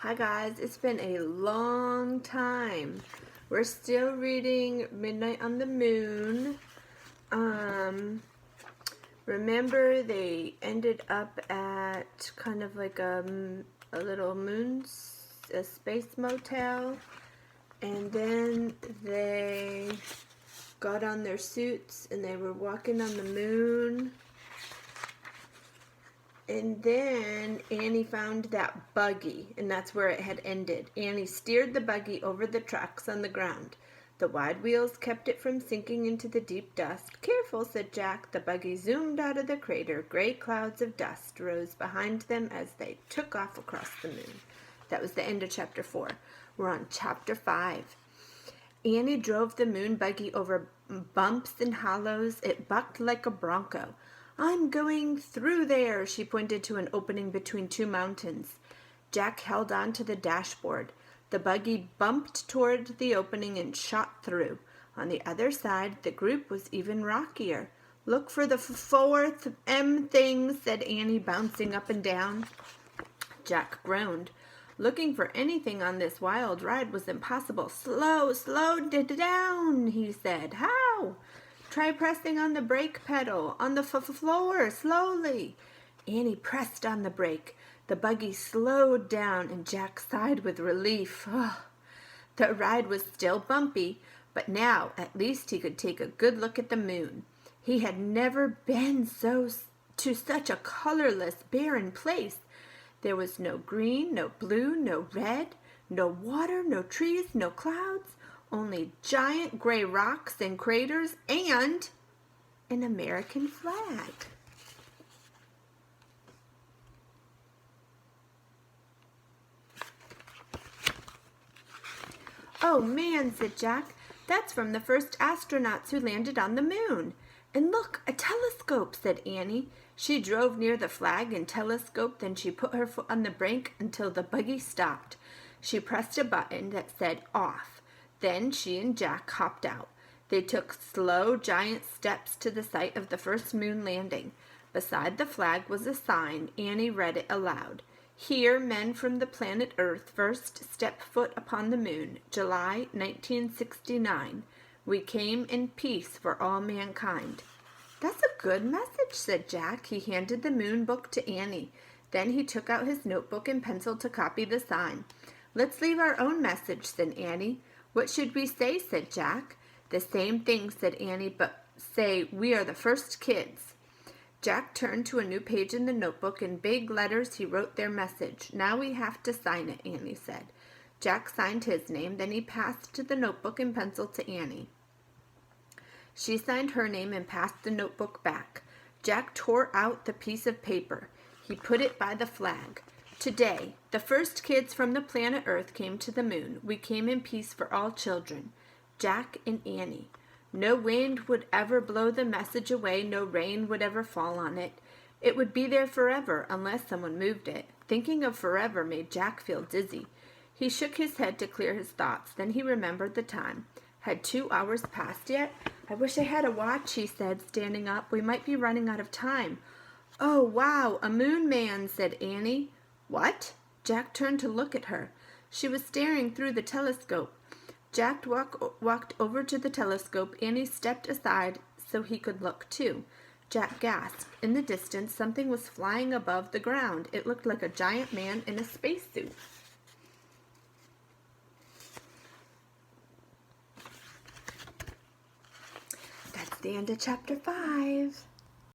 Hi guys, it's been a long time. We're still reading Midnight on the Moon. Remember they ended up at kind of like a little a space motel, and then they got on their suits and they were walking on the moon. And then Annie found that buggy, and that's where it had ended. Annie steered the buggy over the tracks on the ground. The wide wheels kept it from sinking into the deep dust. Careful, said Jack. The buggy zoomed out of the crater. Gray clouds of dust rose behind them as they took off across the moon. That was the end of chapter 4. We're on chapter 5. Annie drove the moon buggy over bumps and hollows. It bucked like a bronco. I'm going through there, she pointed to an opening between two mountains. Jack held on to the dashboard. The buggy bumped toward the opening and shot through. On the other side, the group was even rockier. Look for the fourth M thing, said Annie, bouncing up and down. Jack groaned. Looking for anything on this wild ride was impossible. Slow down, he said. How? Try pressing on the brake pedal, on the floor, slowly. Annie pressed on the brake. The buggy slowed down, and Jack sighed with relief. Oh, the ride was still bumpy, but now at least he could take a good look at the moon. He had never been to such a colorless, barren place. There was no green, no blue, no red, no water, no trees, no clouds. Only giant gray rocks and craters and an American flag. Oh man, said Jack, that's from the first astronauts who landed on the moon. And look, a telescope, said Annie. She drove near the flag and telescope, then she put her foot on the brake until the buggy stopped. She pressed a button that said off. Then she and Jack hopped out. They took slow, giant steps to the site of the first moon landing. Beside the flag was a sign. Annie read it aloud. Here, men from the planet Earth first step foot upon the moon, July 1969. We came in peace for all mankind. That's a good message, said Jack. He handed the moon book to Annie. Then he took out his notebook and pencil to copy the sign. Let's leave our own message, said Annie. What should we say, said Jack. The same thing, said Annie, but say we are the first kids. Jack turned to a new page in the notebook. In big letters he wrote their message. Now we have to sign it, Annie said. Jack signed his name, then he passed the notebook and pencil to Annie. She signed her name and passed the notebook back. Jack tore out the piece of paper. He put it by the flag. Today, the first kids from the planet Earth came to the moon. We came in peace for all children. Jack and Annie. No wind would ever blow the message away. No rain would ever fall on it. It would be there forever unless someone moved it. Thinking of forever made Jack feel dizzy. He shook his head to clear his thoughts. Then he remembered the time. Had 2 hours passed yet? I wish I had a watch, he said, standing up. We might be running out of time. Oh, wow, a moon man, said Annie. What? Jack turned to look at her. She was staring through the telescope. Jack walked over to the telescope. Annie stepped aside so he could look too. Jack gasped. In the distance, something was flying above the ground. It looked like a giant man in a spacesuit. That's the end of chapter 5.